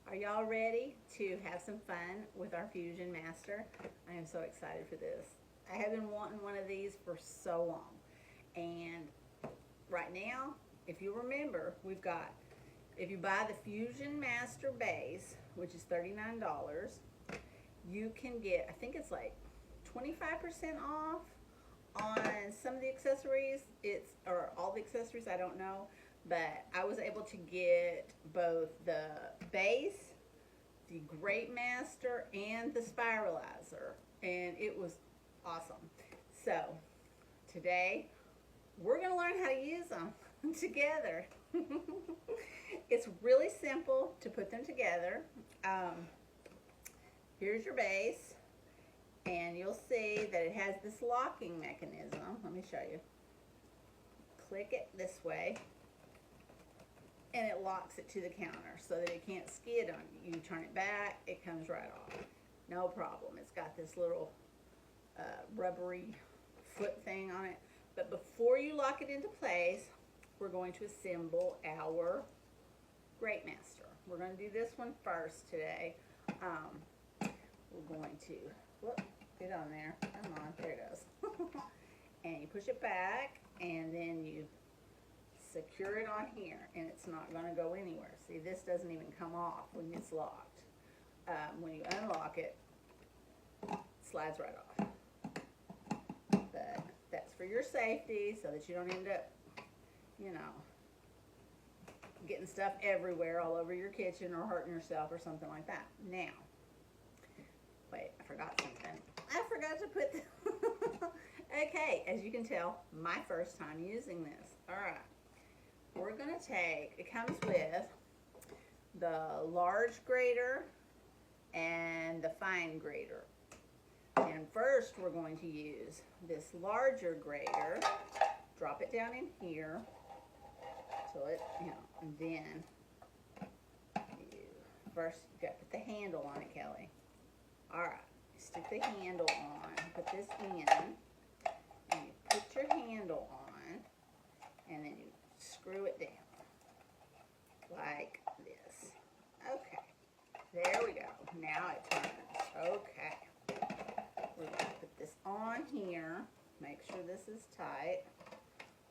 Are y'all ready to have some fun with our Fusion Master? I am so excited for this. I have been wanting one of these for so long. And right now, if you remember, we've got, if you buy the Fusion Master base, which is $39, you can get, I think it's like 25% off on some of the accessories. It's, or all the accessories, I don't know. But I was able to get both the base, the Great Master, and the spiralizer. And it was awesome. So today we're going to learn how to use them together. It's really simple to put them together. Here's your base, and you'll see that it has this locking mechanism. Let me show you. Click it this way, and it locks it to the counter so that it can't skid on you. You turn it back, it comes right off. No problem. It's got this little rubbery foot thing on it. But before you lock it into place, we're going to assemble our Great Master. We're going to do this one first today. We're going to, whoop, get on there. Come on, there it goes. And you push it back, and then you secure it on here, and it's not going to go anywhere. See, this doesn't even come off when it's locked. When you unlock it, it slides right off. But that's for your safety, so that you don't end up, you know, getting stuff everywhere all over your kitchen or hurting yourself or something like that. Now, wait, I forgot something. I forgot to put okay, as you can tell, my first time using this. All right. We're going to take, it comes with the large grater and the fine grater. And first we're going to use this larger grater, drop it down in here, so it, you know, and then you, first you got to put the handle on it, Kelly. All right, you stick the handle on, put this in, and you put your handle on, and then you screw it down like this. Okay, there we go. Now it turns. Okay, we're going to put this on here, make sure this is tight,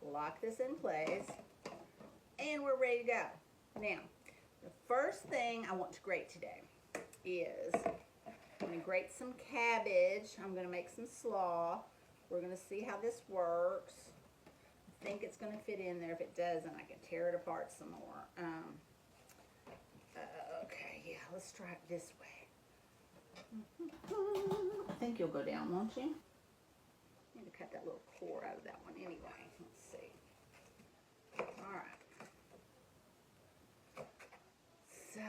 lock this in place, and we're ready to go. Now, the first thing I want to grate today is I'm going to grate some cabbage. I'm going to make some slaw. We're going to see how this works. I think it's going to fit in there. If it doesn't, I can tear it apart some more. Okay, yeah, let's try it this way. I think you'll go down, won't you? I need to cut that little core out of that one anyway. Let's see. All right. So,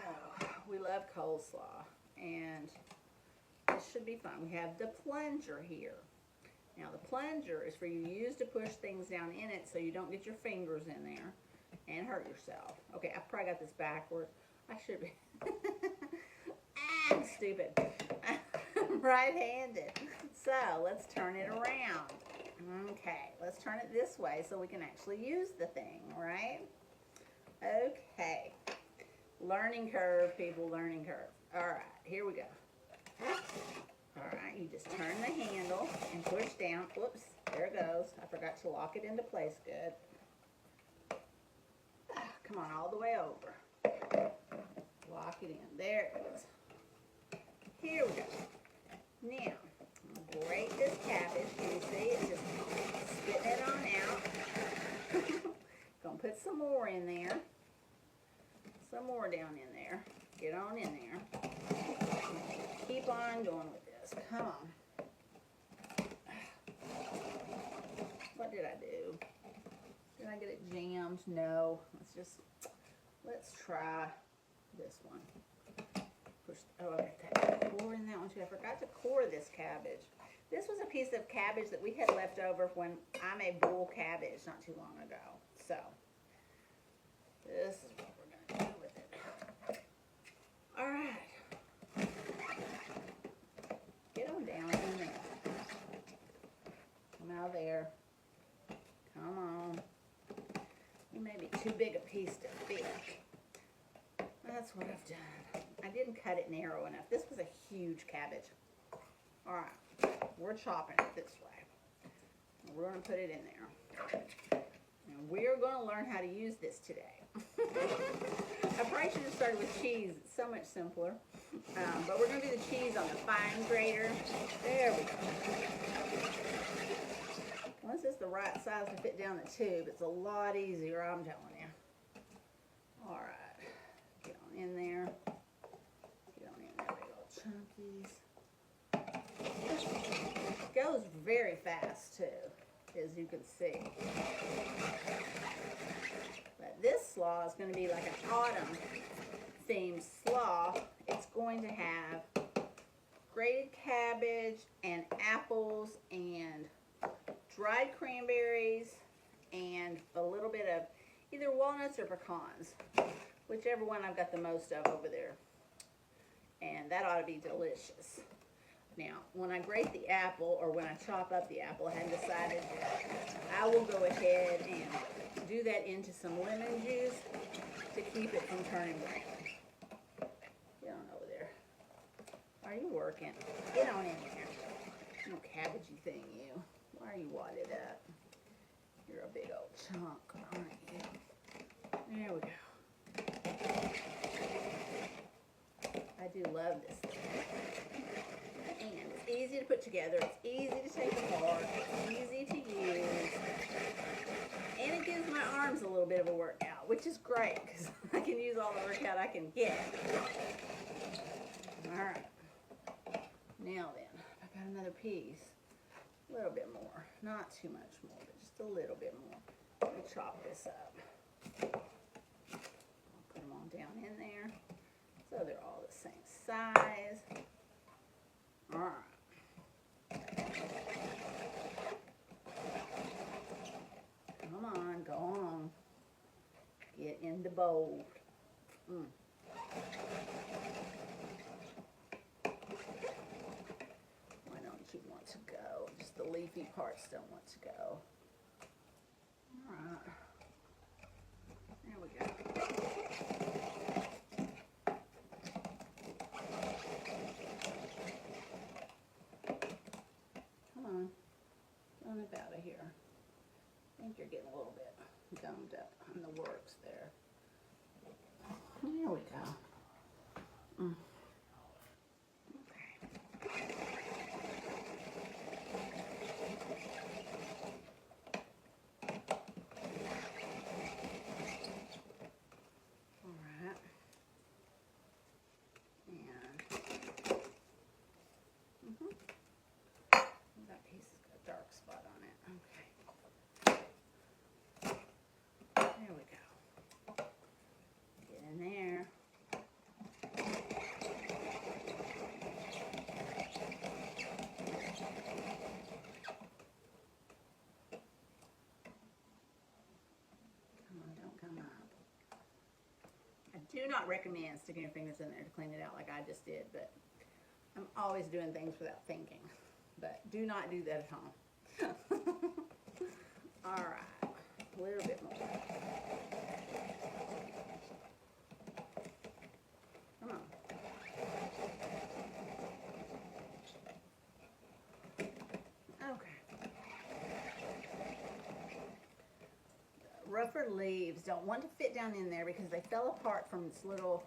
we love coleslaw, and this should be fun. We have the plunger here. Now, the plunger is for you to use to push things down in it so you don't get your fingers in there and hurt yourself. Okay, I probably got this backwards. I should be. I'm stupid. I'm right-handed. So, let's turn it around. Okay, let's turn it this way so we can actually use the thing, right? Okay. Learning curve, people, learning curve. All right, here we go. All right, you just turn the handle and push down. Whoops, there it goes. I forgot to lock it into place good. Come on, all the way over. Lock it in. There it is. Here we go. Now, grate this cabbage. Can you see? It's just spitting it on out. Gonna put some more in there. Some more down in there. Get on in there. Keep on going with this. Come on. What did I do? Did I get it jammed? No. Let's try this one. Push, oh, I got that core in that one too. I forgot to core this cabbage. This was a piece of cabbage that we had left over when I made bull cabbage not too long ago. So, this is what we're going to do with it. All right. Get on down in there. Come out there. Come on. You may be too big a piece to fit. That's what I've done. I didn't cut it narrow enough. This was a huge cabbage. All right, we're chopping it this way. We're going to put it in there. And we're going to learn how to use this today. I probably should have started with cheese. It's so much simpler. But we're going to do the cheese on the fine grater. There we go. Once it's the right size to fit down the tube, it's a lot easier, I'm telling you. All right. Get on in there. Get on in there, big old chunkies. It goes very fast, too, as you can see. But this slaw is going to be like an autumn-themed slaw. It's going to have grated cabbage and apples and dried cranberries and a little bit of either walnuts or pecans, whichever one I've got the most of over there. And that ought to be delicious. Now, when I grate the apple, or when I chop up the apple, I hadn't decided yet, I will go ahead and do that into some lemon juice to keep it from turning brown. Get on over there. Are you working? Get on in there. You cabbagey thing, you. Why are you wadded up? You're a big old chunk, aren't you? There we go. I do love this thing. And it's easy to put together, it's easy to take apart, it's easy to use, and it gives my arms a little bit of a workout, which is great, because I can use all the workout I can get. Alright, now then, I got another piece, a little bit more, not too much more, but just a little bit more. Let me chop this up. I'll put them all down in there, so they're all the same size. All right. Come on, go on. Get in the bowl. Why don't you want to go? Just the leafy parts don't want to go. All right. There we go. On up out of here. I think you're getting a little bit gummed up on the works there. There we go. Okay. All right. And that piece has got a dark spot on it. Okay. There we go. Get in there. Come on, don't come up. I do not recommend sticking your fingers in there to clean it out like I just did, but I'm always doing things without thinking. But do not do that at home. All right, a little bit more. Come on. Okay. The rougher leaves don't want to fit down in there because they fell apart from its little,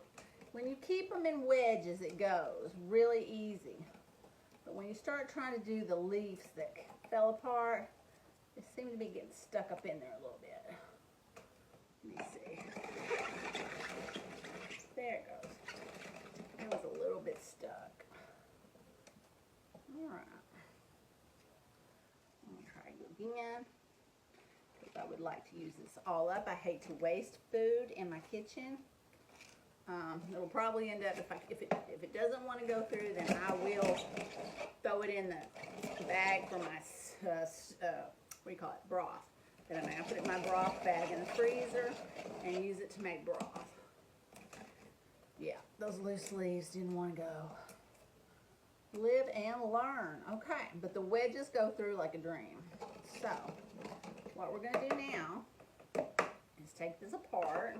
when you keep them in wedges, it goes really easy. But when you start trying to do the leaves that fell apart, they seem to be getting stuck up in there a little bit. Let me see. There it goes. It was a little bit stuck. All right. I'm going to try again, because I would like to use this all up. I hate to waste food in my kitchen. It'll probably end up, if it doesn't want to go through, then I will throw it in the bag for my, what do you call it, broth. Then I'm going to put it in my broth bag in the freezer and use it to make broth. Yeah, those loose leaves didn't want to go. Live and learn. Okay, but the wedges go through like a dream. So, what we're going to do now is take this apart.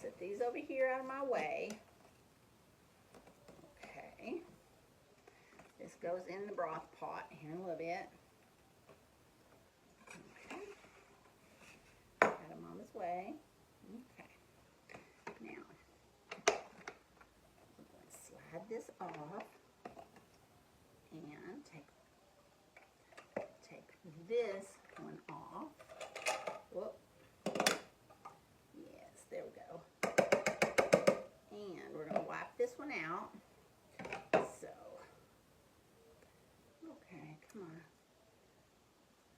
Set these over here out of my way. This goes in the broth pot here in a little bit. Okay. Got him on his way. Okay. Now, we're going to slide this off and take this one off. Whoop. Yes, there we go. And we're going to wipe this one out. So, okay, come on.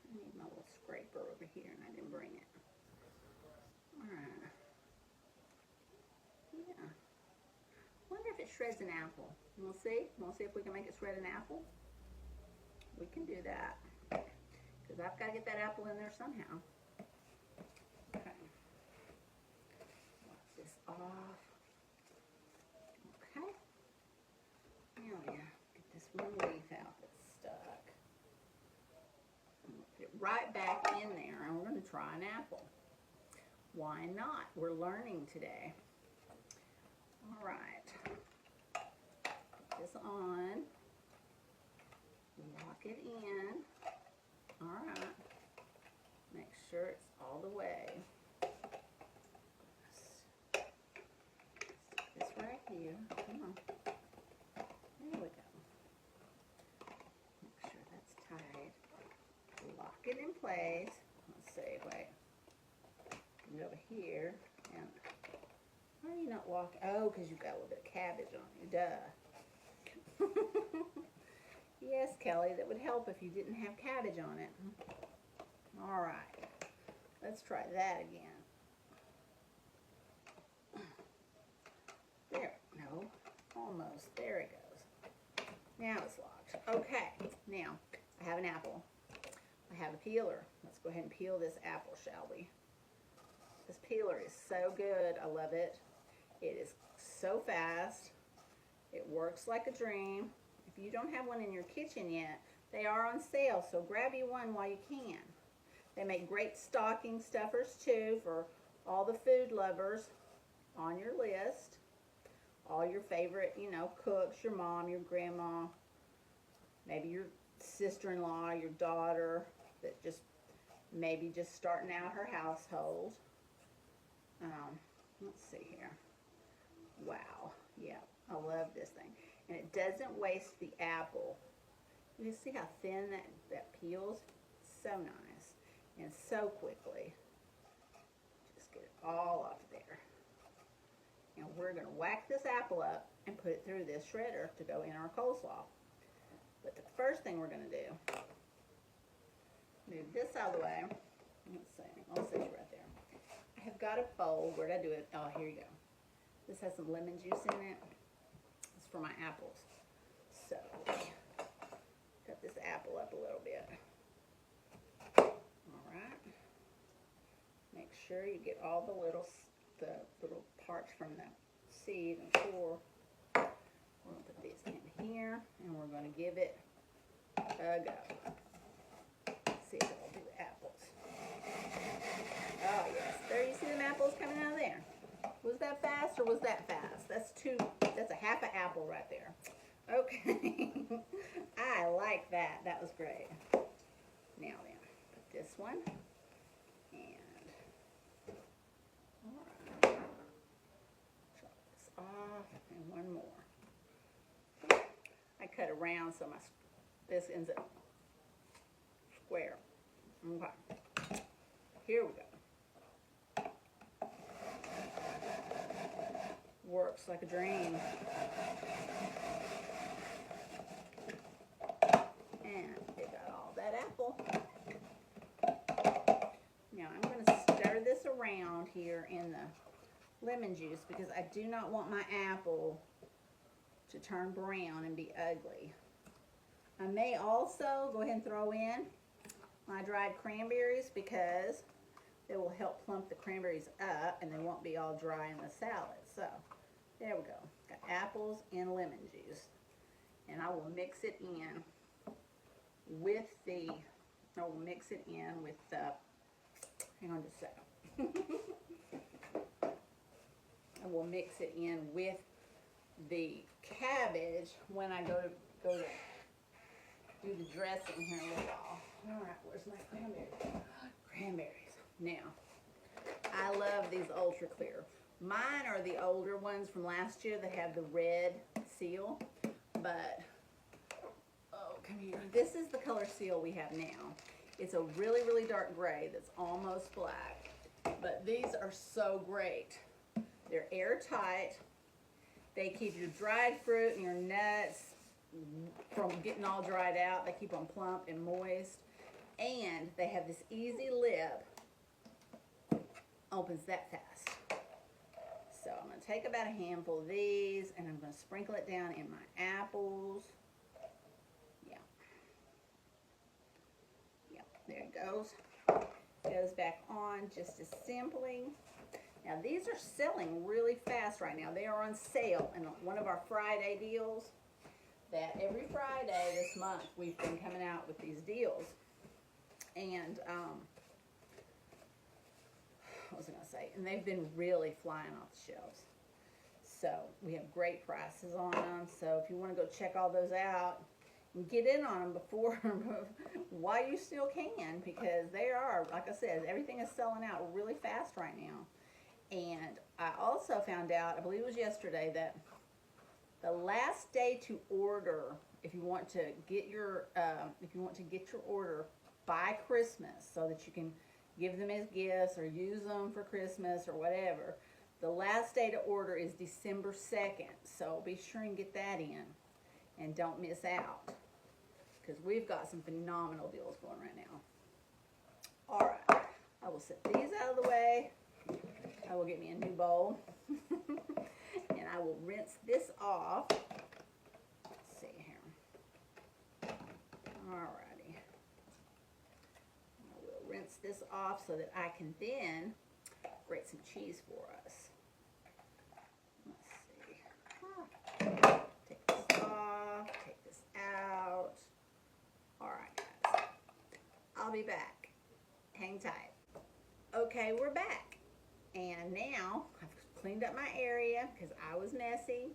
I need my little scraper over here and I didn't bring it. Alright. Yeah. Wonder if it shreds an apple. We'll see. We'll see if we can make it shred an apple. We can do that. Because I've got to get that apple in there somehow. Okay. Wipe this off. Okay. Now yeah, get this one leaf out that's stuck. I'm going to put it right back in there and we're going to try an apple. Why not? We're learning today. All right. Put this on. Lock it in. All right. Make sure it's all the way. Stick this right here. Come on. There we go. Make sure that's tight. Lock it in place. Let's see, wait. Get over here. And why are you not locking? Oh, because you've got a little bit of cabbage on you. Duh. Yes, Kelly, that would help if you didn't have cabbage on it. All right. Let's try that again. There. No. Almost. There it goes. Now it's locked. Okay. Now, I have an apple. I have a peeler. Let's go ahead and peel this apple, shall we? This peeler is so good. I love it. It is so fast. It works like a dream. If you don't have one in your kitchen yet, they are on sale, so grab you one while you can. They make great stocking stuffers too for all the food lovers on your list. All your favorite, you know, cooks, your mom, your grandma, maybe your sister-in-law, your daughter that just maybe just starting out her household. Let's see here. Wow. Yeah, I love this thing. And it doesn't waste the apple. You see how thin that peels? So nice. And so quickly. Just get it all off there. And we're going to whack this apple up and put it through this shredder to go in our coleslaw. But the first thing we're going to do, move this out of the way. Let's see. I'll set you right there. I have got a bowl. Where did I do it? Oh, here you go. This has some lemon juice in it. It's for my apples. So, cut this apple up a little bit. All right. Make sure you get all the little parts from the seed and core. We're going to put these in here, and we're going to give it a go. Let's see if it'll do the apples. Oh, yes. There, you see them apples coming out of there. Was that fast or was that fast? That's a half an apple right there. Okay. I like that. That was great. Now then, put this one. And, all right. Chop this off. And one more. I cut around so this ends up square. Okay. Here we go. Works like a dream. And it got all that apple. Now I'm going to stir this around here in the lemon juice because I do not want my apple to turn brown and be ugly. I may also go ahead and throw in my dried cranberries because it will help plump the cranberries up and they won't be all dry in the salad. So there we go. Got apples and lemon juice. And I will mix it in with the, hang on just a second. I will mix it in with the cabbage when I go to do the dressing here in a little while. All right, where's my cranberries? Cranberries. Now, I love these ultra clear. Mine are the older ones from last year that have the red seal, but, oh, come here. This is the color seal we have now. It's a really, really dark gray that's almost black, but these are so great. They're airtight. They keep your dried fruit and your nuts from getting all dried out. They keep them plump and moist, and they have this easy lip. Opens that fast. So I'm going to take about a handful of these and I'm going to sprinkle it down in my apples. Yeah. Yeah, there it goes. Goes back on just as simply. Now these are selling really fast right now. They are on sale in one of our Friday deals. That every Friday this month we've been coming out with these deals. And what was I going to say? And they've been really flying off the shelves. So we have great prices on them. So if you want to go check all those out and get in on them before, while you still can, because they are, like I said, everything is selling out really fast right now. And I also found out, I believe it was yesterday, that the last day to order, if you want to get your order by Christmas, so that you can give them as gifts or use them for Christmas or whatever. The last day to order is December 2nd, so be sure and get that in and don't miss out, because we've got some phenomenal deals going right now. All right, I will set these out of the way. I will get me a new bowl and I will rinse this off. Let's see here. All right. Rinse this off so that I can then grate some cheese for us. Let's see. Take this off, take this out. All right, guys. I'll be back. Hang tight. Okay, we're back. And now I've cleaned up my area because I was messy.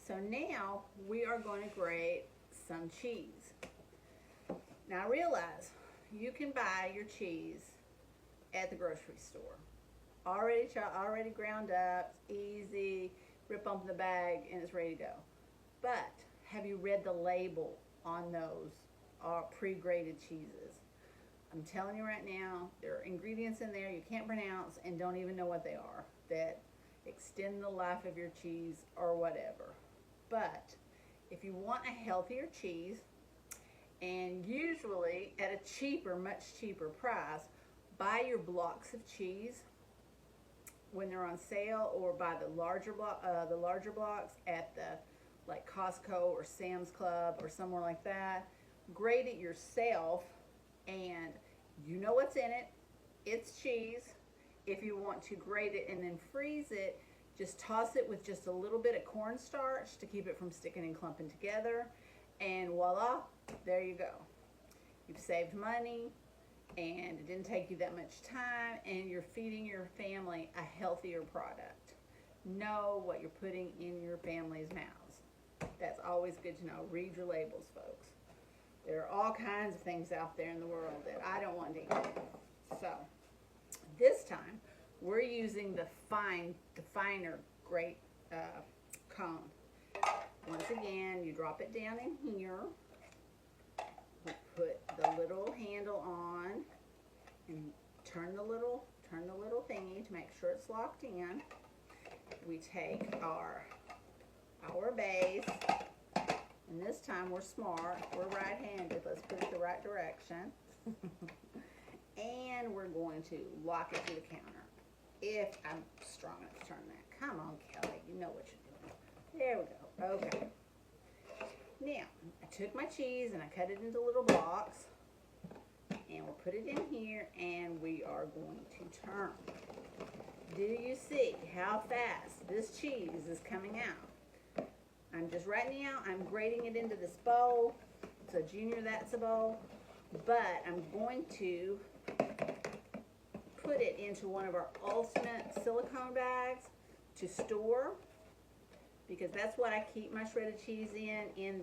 So now we are going to grate some cheese. Now realize, you can buy your cheese at the grocery store. Already ground up, easy, rip open the bag, and it's ready to go. But have you read the label on those pre-grated cheeses? I'm telling you right now, there are ingredients in there you can't pronounce and don't even know what they are that extend the life of your cheese or whatever. But if you want a healthier cheese, and usually at a cheaper, much cheaper price, buy your blocks of cheese when they're on sale, or buy the larger blocks at the like Costco or Sam's Club or somewhere like that. Grate it yourself, and you know what's in it. It's cheese. If you want to grate it and then freeze it, just toss it with just a little bit of cornstarch to keep it from sticking and clumping together. And voila, there you go. You've saved money, and it didn't take you that much time, and you're feeding your family a healthier product. Know what you're putting in your family's mouths. That's always good to know. Read your labels, folks. There are all kinds of things out there in the world that I don't want to eat. So this time we're using the finer grate cone. Once again, you drop it down in here. We put the little handle on and turn the little thingy to make sure it's locked in. We take our base, and this time we're smart. We're right-handed. Let's put it the right direction. And we're going to lock it to the counter. If I'm strong enough to turn that. Come on, Kelly. You know what you're doing. There we go. Okay. Now, I took my cheese and I cut it into little blocks. And we'll put it in here, and we are going to turn. Do you see how fast this cheese is coming out? Right now, I'm grating it into this bowl. So Junior, that's a bowl. But I'm going to put it into one of our ultimate silicone bags to store, because that's what I keep my shredded cheese in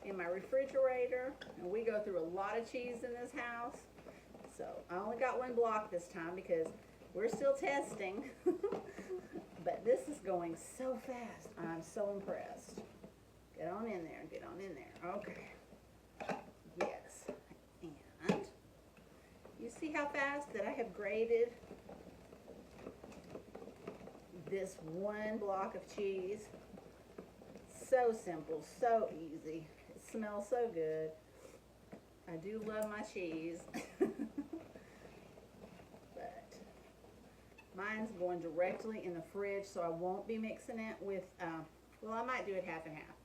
in my refrigerator, and we go through a lot of cheese in this house. So I only got one block this time because we're still testing. But this is going so fast. I'm so impressed. Get on in there, get on in there. Okay. Yes. And you see how fast that I have grated this one block of cheese? So simple, so easy. It smells so good. I do love my cheese. But mine's going directly in the fridge, so I won't be mixing it with, well, I might do it half and half.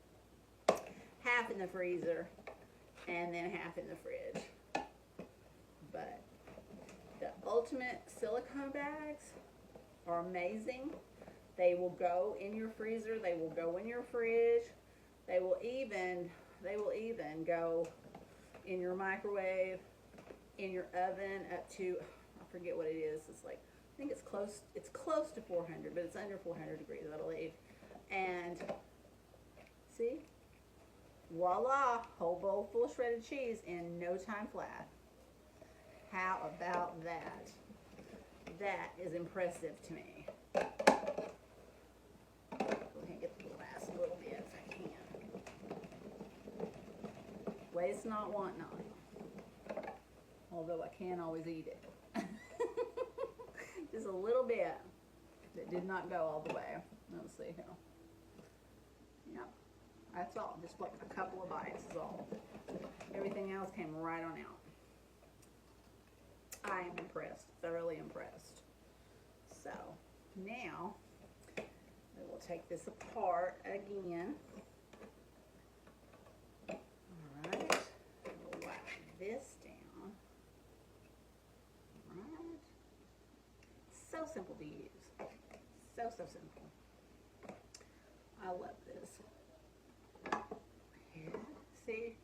Half in the freezer and then half in the fridge. But the ultimate silicone bags are amazing. They will go in your freezer, they will go in your fridge, they will even go in your microwave, in your oven up to, I forget what it is, it's like, I think it's close to 400, but it's under 400 degrees, I believe. And see, voila, whole bowl full of shredded cheese in no time flat. How about that? That is impressive to me. Waste not, want not. Although I can always eat it. Just a little bit that did not go all the way. Let's see here. Yep, that's all. Just like a couple of bites is all. Everything else came right on out. I am impressed, thoroughly impressed. So now we will take this apart again. Alright, we'll wipe this down. Alright. So simple to use. So simple. I love this. Here, see?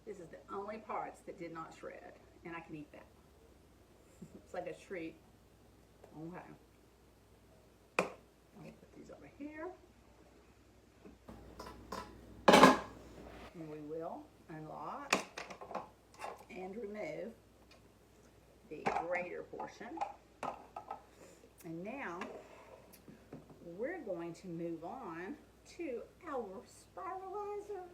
This is the only parts that did not shred, and I can eat that. It's like a treat. Okay. I'll put these over here. And we will unlock and remove the grater portion. And now we're going to move on to our spiralizer.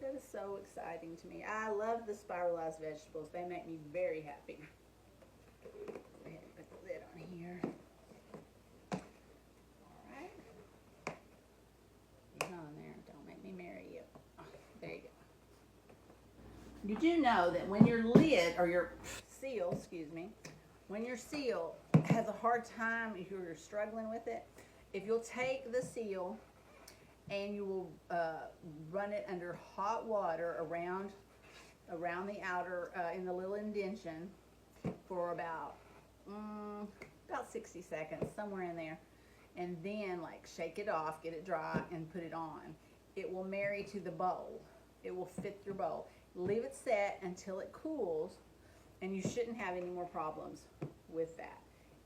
That is so exciting to me. I love the spiralized vegetables. They make me very happy. Go ahead and put the lid on here. Alright. Get on there. Don't make me marry you. Oh, there you go. Did you know that when your lid, or your seal, excuse me, when your seal has a hard time, if you're struggling with it, if you'll take the seal and you will run it under hot water around the outer, in the little indention for about 60 seconds, somewhere in there, and then like shake it off, get it dry, and put it on. It will marry to the bowl. It will fit your bowl. Leave it set until it cools, and you shouldn't have any more problems with that.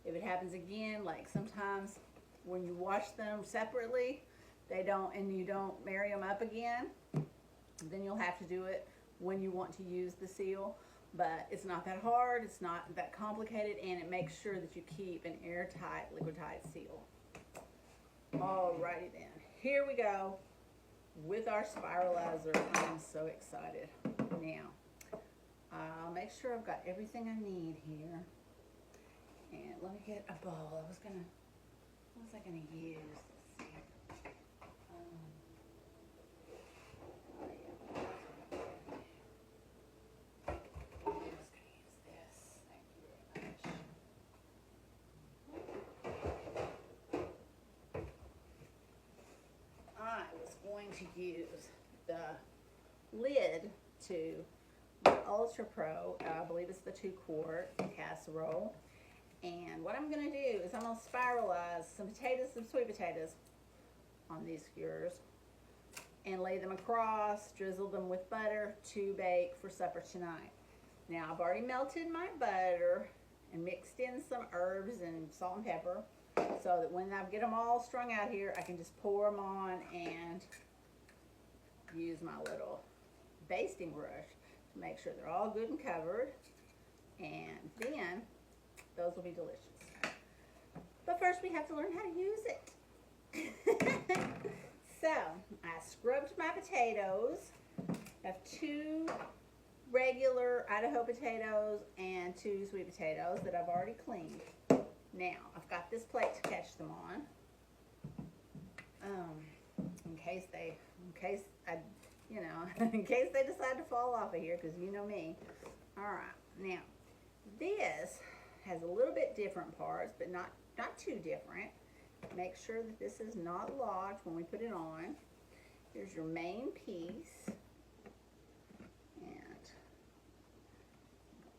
If it happens again, like sometimes when you wash them separately, they don't, and you don't marry them up again, then you'll have to do it when you want to use the seal. But it's not that hard, it's not that complicated, and it makes sure that you keep an airtight, liquid-tight seal. Alrighty then, here we go with our spiralizer. I'm so excited. Now, I'll make sure I've got everything I need here. And let me get a bowl. What was I gonna use? Let's see. Oh yeah. I'm just gonna use this. Thank you very much. I was going to use the lid to the Ultra Pro. I believe it's the 2-quart casserole. And what I'm going to do is I'm going to spiralize some potatoes, some sweet potatoes on these skewers and lay them across, drizzle them with butter to bake for supper tonight. Now I've already melted my butter and mixed in some herbs and salt and pepper so that when I get them all strung out here, I can just pour them on and use my little basting brush to make sure they're all good and covered. And then those will be delicious. But first we have to learn how to use it. So I scrubbed my potatoes. I have 2 regular Idaho potatoes and 2 sweet potatoes that I've already cleaned. Now I've got this plate to catch them on. In case they decide to fall off of here, because you know me. All right, now this has a little bit different parts, but not too different. Make sure that this is not locked when we put it on. Here's your main piece, and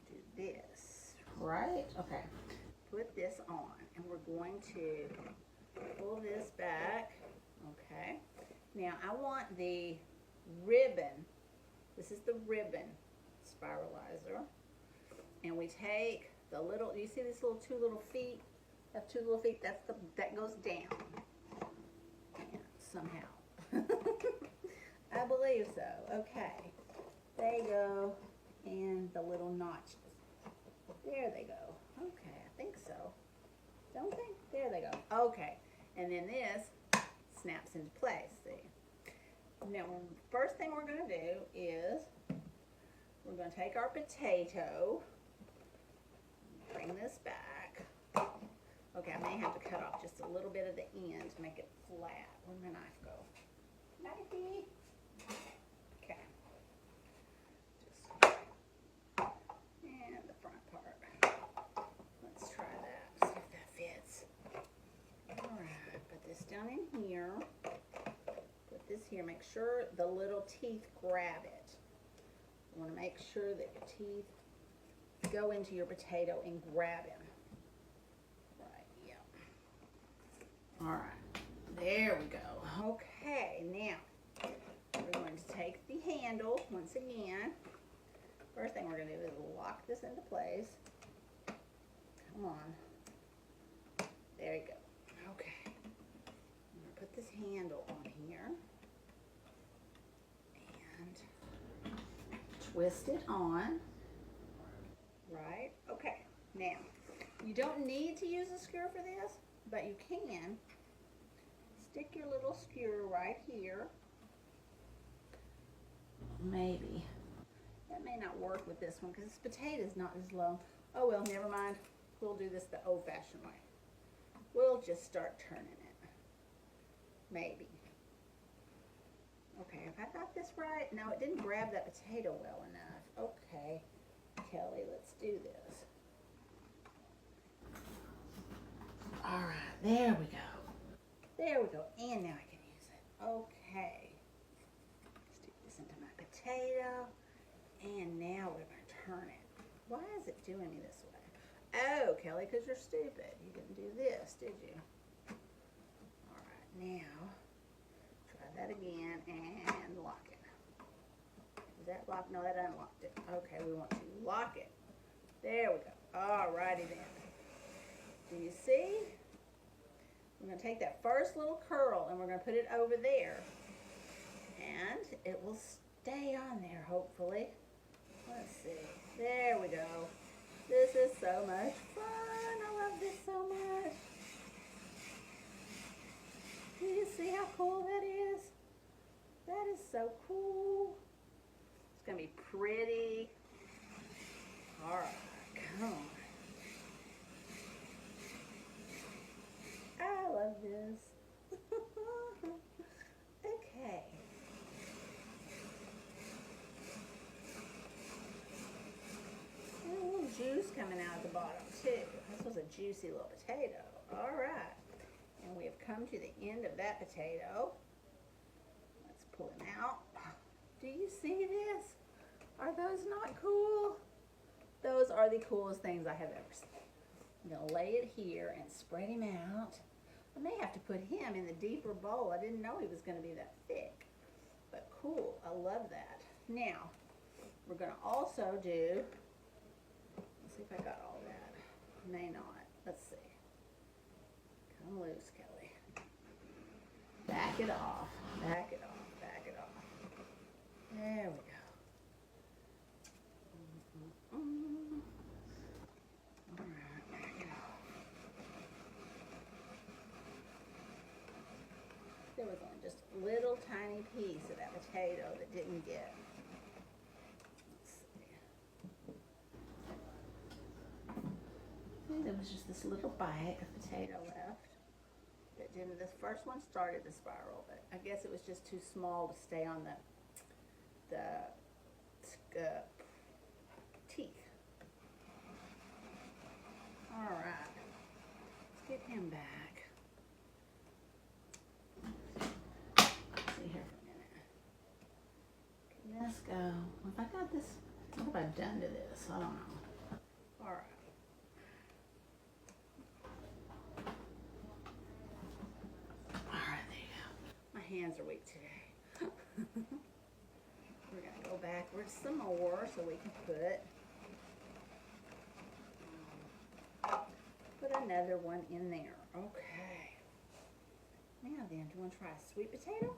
do this, right? Okay, put this on, and we're going to pull this back. Okay, now I want the ribbon. This is the ribbon spiralizer, and we take the little, you see these little 2 little feet? Have 2 little feet, that goes down. And somehow. I believe so. Okay. They go in the little notches. There they go. Okay, I think so. Don't they? There they go. Okay. And then this snaps into place, see? Now, first thing we're going to do is we're going to take our potato, bring this back. Okay, I may have to cut off just a little bit of the end to make it flat. Where'd my knife go? Knifey! Okay. And the front part. Let's try that, see if that fits. Alright, put this down in here. Put this here. Make sure the little teeth grab it. You want to make sure that your teeth go into your potato and grab him. All right, there we go. Okay, now we're going to take the handle once again. First thing we're going to do is lock this into place. Come on. There you go. Okay. I'm going to put this handle on here and twist it on. Right? Okay. Now, you don't need to use a skewer for this, but you can. Stick your little skewer right here. Maybe. That may not work with this one because this potato is not as long. Oh well, never mind. We'll do this the old-fashioned way. We'll just start turning it. Maybe. Okay, have I got this right? No, it didn't grab that potato well enough. Okay, Kelly, let's do this. All right, there we go. There we go, and now I can use it. Okay. Stick this into my potato, and now we're going to turn it. Why is it doing me this way? Oh, Kelly, because you're stupid. You didn't do this, did you? All right, now, try that again, and lock it. Is that locked? No, that unlocked it. Okay, we want to lock it. There we go. All righty then. Do you see? We're going to take that first little curl and we're going to put it over there. And it will stay on there, hopefully. Let's see. There we go. This is so much fun. I love this so much. Do you see how cool that is? That is so cool. It's going to be pretty. All right, come on. I love this. Okay. And a little juice coming out at the bottom too. This was a juicy little potato. All right. And we have come to the end of that potato. Let's pull him out. Do you see this? Are those not cool? Those are the coolest things I have ever seen. I'm going to lay it here and spread him out. I may have to put him in the deeper bowl. I didn't know he was going to be that thick. But cool. I love that. Now, we're going to also do, let's see if I got all that. May not. Let's see. Come loose, Kelly. Back it off. Back it off. Back it off. There we go. There was only just a little tiny piece of that potato that didn't get. Let's see. There was just this little bite of potato left that didn't. This first one started to spiral, but I guess it was just too small to stay on the teeth. All right, let's get him back. Let's see here for a minute. Can this go? If I got this, what have I done to this? I don't know. All right. My hands are weak today. We're going to go backwards some more so we can put another one in there. Okay. Now then, do you want to try a sweet potato?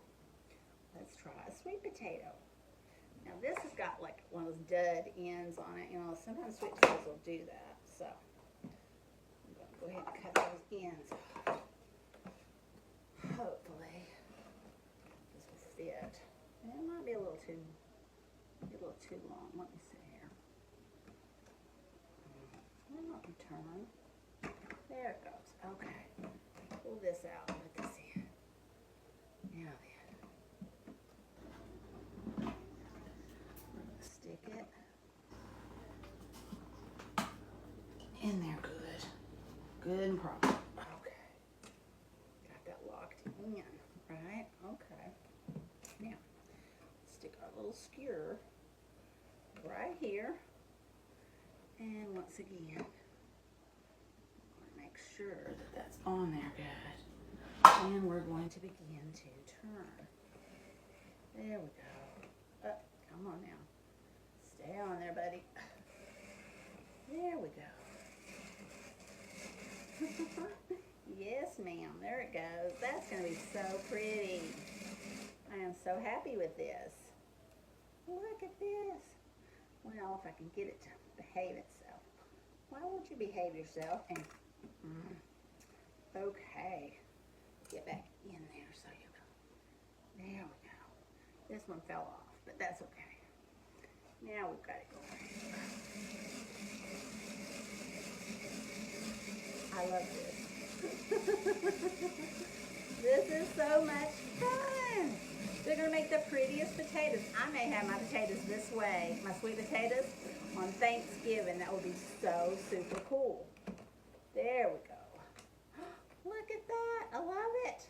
Let's try a sweet potato. Now this has got like one of those dud ends on it. You know, sometimes sweet potatoes will do that. So I'm going to go ahead and cut those ends off. Hopefully this will fit. It might be a little too long. Let me see here. I'll not return. There it goes. Okay. Pull this out and put this in. Now then. We're going to stick it in there good. Good and proper. Okay. Got that locked in, right? Okay. Now, stick our little skewer right here. And once again, make sure that that's on there good. And we're going to begin to turn. There we go. Come on now. Stay on there, buddy. There we go. Yes, ma'am. There it goes. That's going to be so pretty. I am so happy with this. Look at this. Well, if I can get it to behave itself. Why won't you behave yourself? And okay. Get back in there so you go. There we go. This one fell off, but that's okay. Now we've got it going. I love this. This is so much fun. They're going to make the prettiest potatoes. I may have my potatoes this way, my sweet potatoes, on Thanksgiving. That would be so super cool. There we go. Look at that. I love it.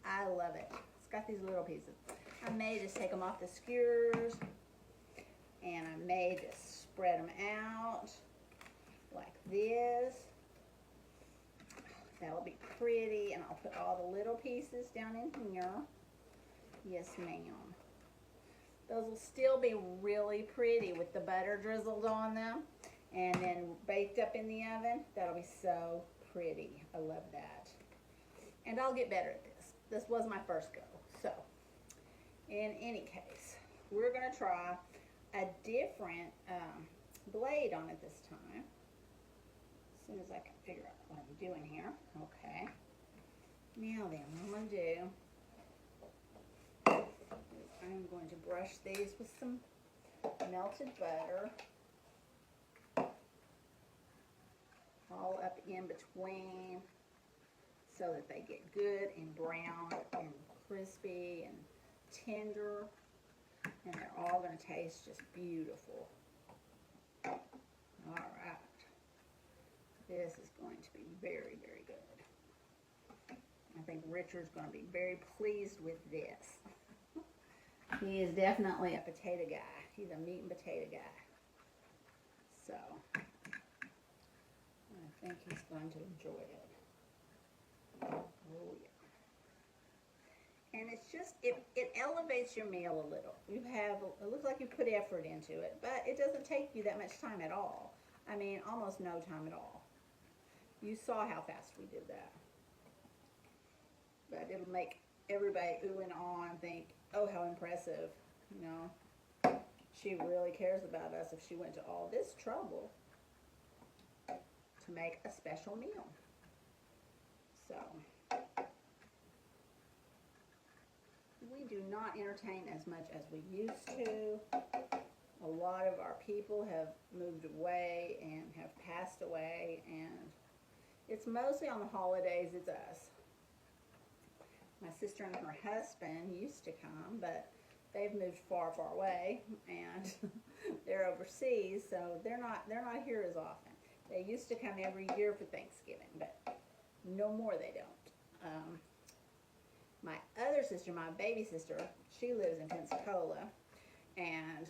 I love it. It's got these little pieces. I may just take them off the skewers, and I may just spread them out like this. That'll be pretty, and I'll put all the little pieces down in here. Yes, ma'am. Those will still be really pretty with the butter drizzled on them, and then baked up in the oven. That'll be so pretty. I love that. And I'll get better at this. This was my first go. So, in any case, we're going to try a different blade on it this time. As soon as I can figure out what I'm doing here. Okay. Now then, what I'm going to do, I'm going to brush these with some melted butter. All up in between so that they get good and brown and crispy and tender. And they're all going to taste just beautiful. All right. This is going to be very, very good. I think Richard's going to be very pleased with this. He is definitely a potato guy. He's a meat and potato guy. So, I think he's going to enjoy it. Oh, yeah. And it's just, it elevates your meal a little. It looks like you put effort into it, but it doesn't take you that much time at all. I mean, almost no time at all. You saw how fast we did that. But it'll make everybody ooh and ah and think, oh, how impressive. You know, she really cares about us if she went to all this trouble to make a special meal. So, not entertain as much as we used to. A lot of our people have moved away and have passed away, and it's mostly on the holidays, it's us. My sister and her husband used to come, but they've moved far, far away, and they're overseas, so they're not here as often. They used to come every year for Thanksgiving, but no more they don't. My other sister, my baby sister, she lives in Pensacola, and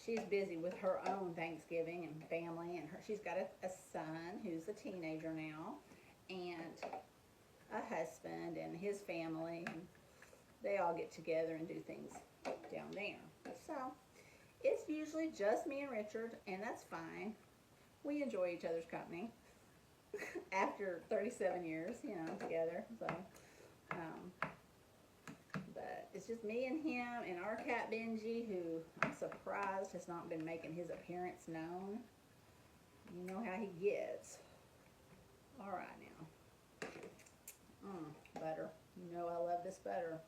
she's busy with her own Thanksgiving and family, and she's got a son who's a teenager now, and a husband and his family, and they all get together and do things down there. So it's usually just me and Richard, and that's fine. We enjoy each other's company after 37 years, you know, together. So, but it's just me and him and our cat Benji, who I'm surprised has not been making his appearance known. You know how he gets. All right now. Butter. You know I love this butter.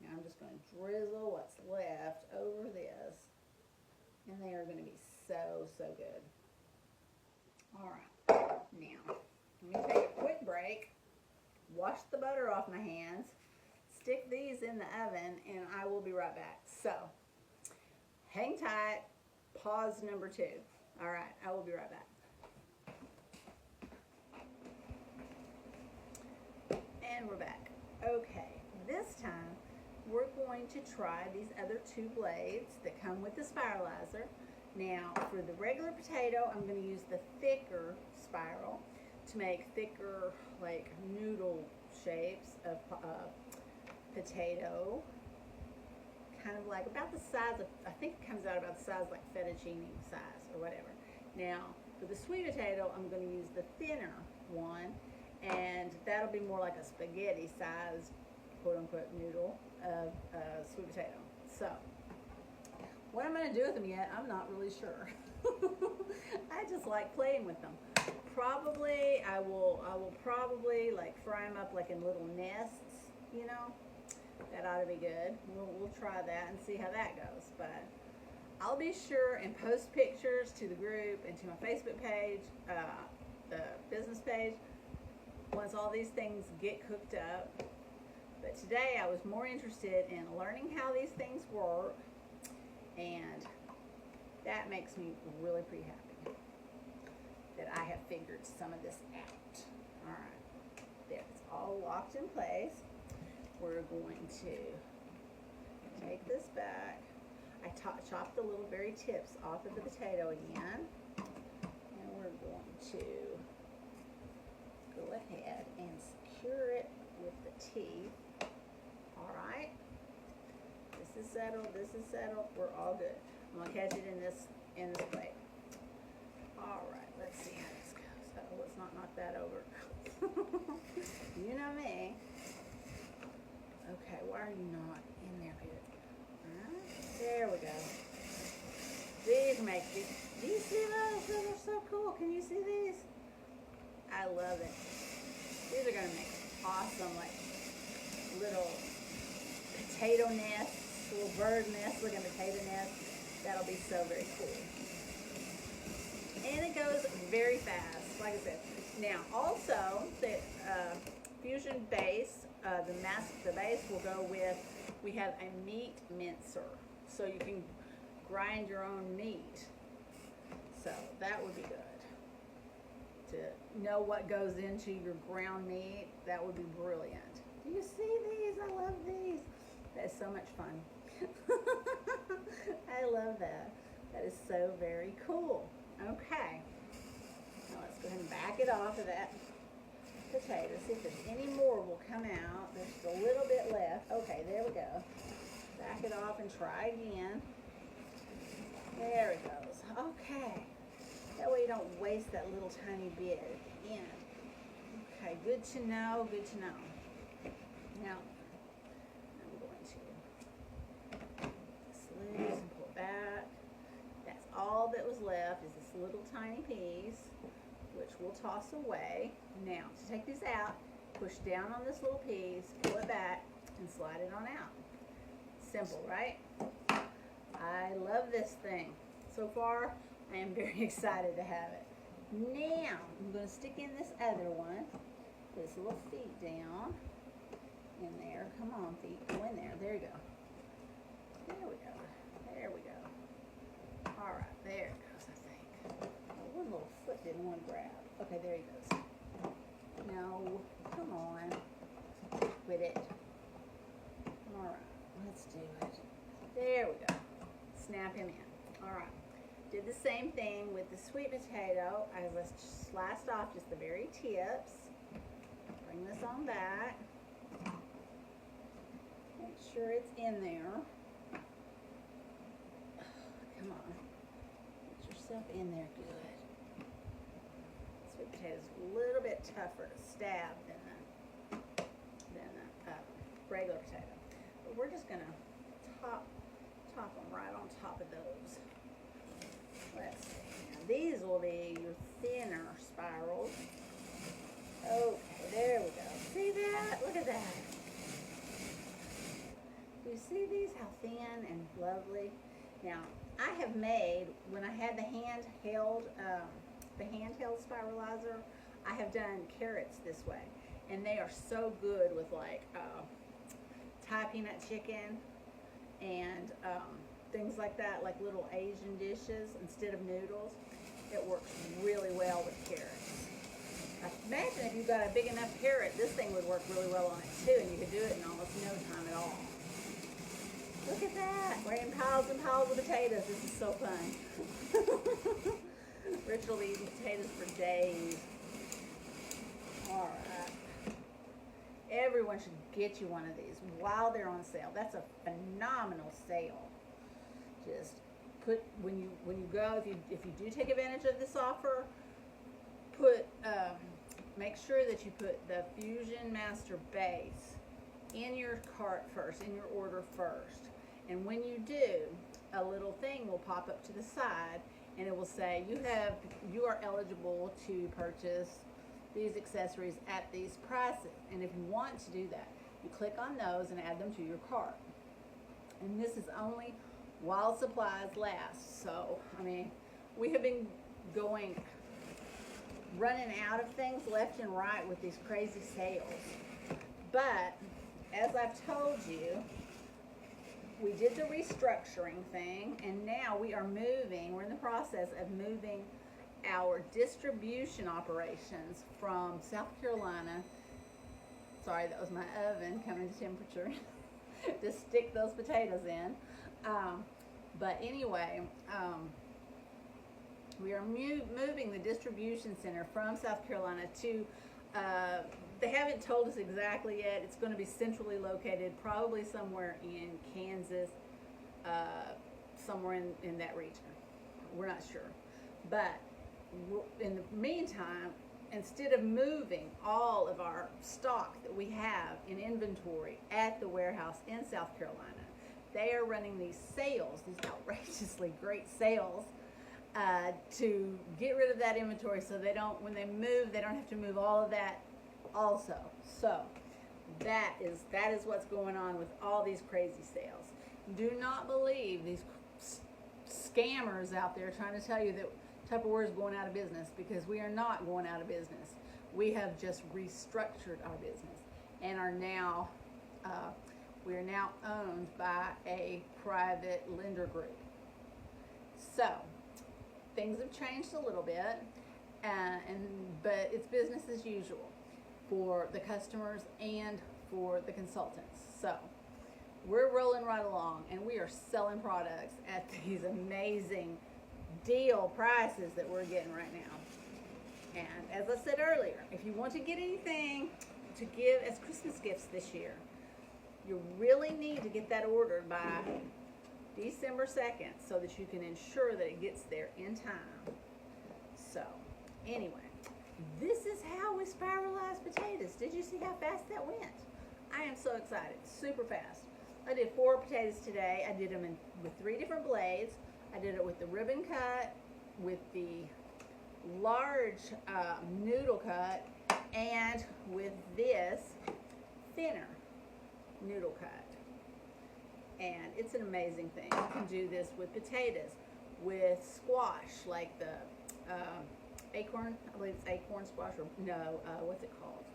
Now I'm just going to drizzle what's left over this. And they are going to be so, so good. All right. Now, let me take a quick break. Wash the butter off my hands. Stick these in the oven, and I will be right back. So, hang tight. Pause number 2. All right, I will be right back. And we're back. Okay, this time we're going to try these other 2 blades that come with the spiralizer. Now, for the regular potato, I'm going to use the thicker spiral to make thicker, like, noodle shapes of potato. Kind of like about the size of, I think it comes out about the size like fettuccine size or whatever. Now, for the sweet potato, I'm going to use the thinner one, and that'll be more like a spaghetti size, quote-unquote, noodle of sweet potato. So, what I'm going to do with them yet, I'm not really sure. I just like playing with them. Probably, I will probably like fry them up like in little nests, you know. That ought to be good. We'll try that and see how that goes. But I'll be sure and post pictures to the group and to my Facebook page, the business page, once all these things get cooked up. But today I was more interested in learning how these things work, and that makes me really pretty happy that I have figured some of this out. All right, there, it's all locked in place. We're going to take this back. I chopped the little very tips off of the potato again, and we're going to go ahead and secure it with the teeth. All right, this is settled. This is settled. We're all good. I'm gonna catch it in this plate. All right, let's see how this goes. Oh, let's not knock that over. You know me. Okay, why are you not in there good? Alright, there we go. These make these. Do you see those? Those are so cool. Can you see these? I love it. These are gonna make awesome, like, little potato nests, little bird nests, looking potato nests. That'll be so very cool. And it goes very fast, like I said. Now, also, the Fusion base, the base will go with, we have a meat mincer. So you can grind your own meat. So that would be good. To know what goes into your ground meat, that would be brilliant. Do you see these? I love these. That is so much fun. I love that. That is so very cool. Okay. Now let's go ahead and back it off of that potato. See if there's any more will come out. There's just a little bit left. Okay, there we go. Back it off and try again. There it goes. Okay. That way you don't waste that little tiny bit at the end. Okay, good to know, good to know. Now, I'm going to loose and pull back. That's all that was left is this little tiny piece, which we'll toss away. Now, to take this out, push down on this little piece, pull it back, and slide it on out. Simple, right? I love this thing. So far, I am very excited to have it. Now, I'm going to stick in this other one. Put its little feet down in there. Come on, feet, go in there. There you go. There we go. There we go. All right, there it goes, I think. Oh, one little foot didn't want to grab. Okay, there he goes. No, come on. Quit it. All right, let's do it. There we go. Snap him in. All right. Did the same thing with the sweet potato. I sliced off just the very tips. Bring this on back. Make sure it's in there. Come on. Get yourself in there good. Sweet potato's a little bit tougher to stab than the regular potato. But we're just going to top them right on top of those. Let's see. Now these will be your thinner spirals. Okay, there we go. See that? Look at that. Do you see these? How thin and lovely. Now, I have made, when I had the handheld spiralizer, I have done carrots this way. And they are so good with like Thai peanut chicken and things like that, like little Asian dishes instead of noodles. It works really well with carrots. I imagine if you've got a big enough carrot, this thing would work really well on it too, and you could do it in almost no time at all. Look at that. We're in piles and piles of potatoes. This is so fun. Rich will be eating potatoes for days. All right. Everyone should get you one of these while they're on sale. That's a phenomenal sale. Just put, when you go, if you do take advantage of this offer, make sure that you put the Fusion Master Base in your cart first, in your order first. And when you do, a little thing will pop up to the side and it will say you are eligible to purchase these accessories at these prices. And if you want to do that, you click on those and add them to your cart. And this is only while supplies last. So, I mean, we have been running out of things left and right with these crazy sales. But, as I've told you, we did the restructuring thing, and now we're in the process of moving our distribution operations from South Carolina, sorry, that was my oven coming to temperature, to stick those potatoes in. But anyway, we are moving the distribution center from South Carolina to, they haven't told us exactly yet. It's going to be centrally located, probably somewhere in Kansas, somewhere in that region. We're not sure. But in the meantime, instead of moving all of our stock that we have in inventory at the warehouse in South Carolina, they are running these sales, these outrageously great sales, to get rid of that inventory so they don't, when they move, they don't have to move all of that also. So that is what's going on with all these crazy sales. Do not believe these scammers out there trying to tell you that Tupperware is going out of business, because we are not going out of business. We have just restructured our business and are now we are now owned by a private lender group. So things have changed a little bit, but it's business as usual for the customers and for the consultants. So we're rolling right along, and we are selling products at these amazing deal prices that we're getting right now. And as I said earlier, if you want to get anything to give as Christmas gifts this year, you really need to get that ordered by December 2nd so that you can ensure that it gets there in time. So anyway, this is how we spiralize potatoes. Did you see how fast that went? I am so excited. Super fast. I did 4 potatoes today. I did them with 3 different blades. I did it with the ribbon cut, with the large noodle cut, and with this thinner. noodle cut. And it's an amazing thing. You can do this with potatoes, with squash, like the acorn, I believe it's acorn squash, or no, what's it called?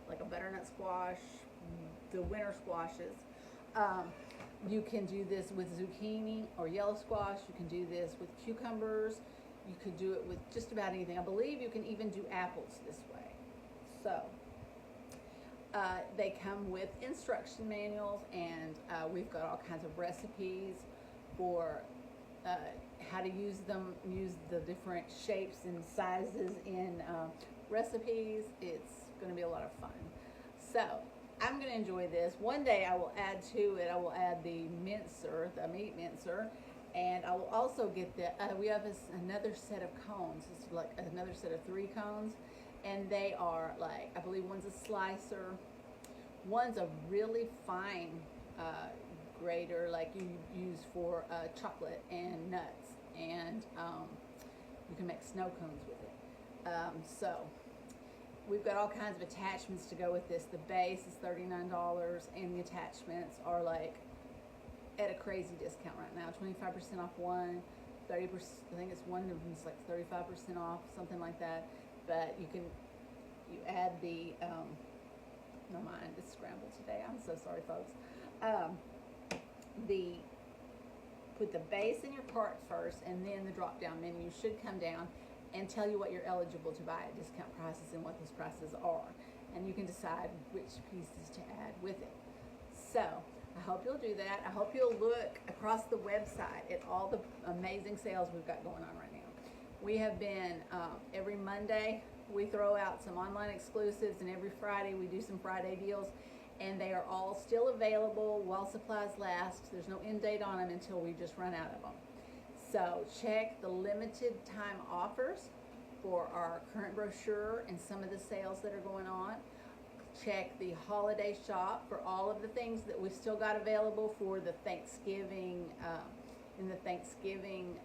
Like a butternut squash, the winter squashes. You can do this with zucchini or yellow squash. You can do this with cucumbers. You could do it with just about anything. I believe you can even do apples this way. So they come with instruction manuals, and we've got all kinds of recipes for how to use them, use the different shapes and sizes in recipes. It's going to be a lot of fun. So I'm going to enjoy this. One day I will add to it, I will add the mincer, the meat mincer, and I will also get the, we have another set of cones. It's like another set of 3 cones, and they are like, I believe one's a slicer, one's a really fine grater like you use for chocolate and nuts, and you can make snow cones with it. So we've got all kinds of attachments to go with this. The base is $39, and the attachments are like at a crazy discount right now. 25% off one, 30%, I think it's one of them's like 35% off, something like that. But you add the, no, mine is scrambled today. I'm so sorry, folks. Put the base in your cart first, and then the drop down menu should come down and tell you what you're eligible to buy at discount prices and what those prices are. And you can decide which pieces to add with it. So I hope you'll do that. I hope you'll look across the website at all the amazing sales we've got going on right now. We have been, every Monday, we throw out some online exclusives, and every Friday we do some Friday deals, and they are all still available while supplies last. There's no end date on them until we just run out of them. So check the limited time offers for our current brochure and some of the sales that are going on. Check the holiday shop for all of the things that we've still got available for the Thanksgiving, in the Thanksgiving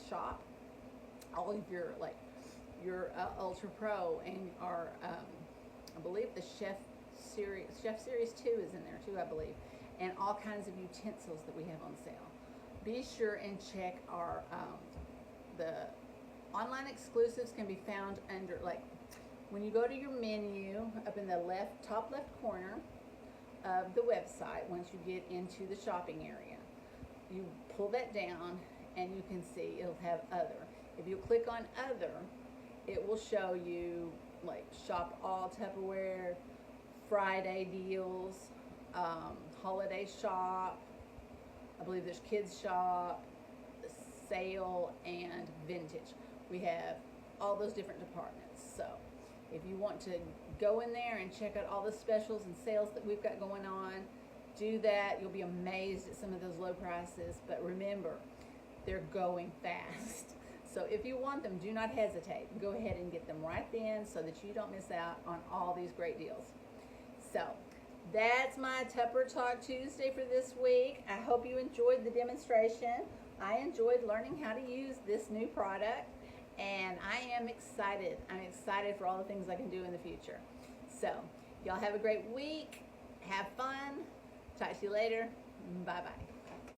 shop. All of your, like, your Ultra Pro and our, I believe the Chef Series 2 is in there too, I believe, and all kinds of utensils that we have on sale. Be sure and check our, the online exclusives can be found under, like, when you go to your menu up in the top left corner of the website, once you get into the shopping area, you pull that down and you can see it'll have other. If you click on other, it will show you like shop all Tupperware, Friday deals, holiday shop, I believe there's kids shop, sale, and vintage. We have all those different departments. So if you want to go in there and check out all the specials and sales that we've got going on, do that. You'll be amazed at some of those low prices, but remember, they're going fast. So if you want them, do not hesitate. Go ahead and get them right then so that you don't miss out on all these great deals. So that's my Tupper Talk Tuesday for this week. I hope you enjoyed the demonstration. I enjoyed learning how to use this new product, and I am excited. I'm excited for all the things I can do in the future. So y'all have a great week. Have fun. Talk to you later. Bye-bye.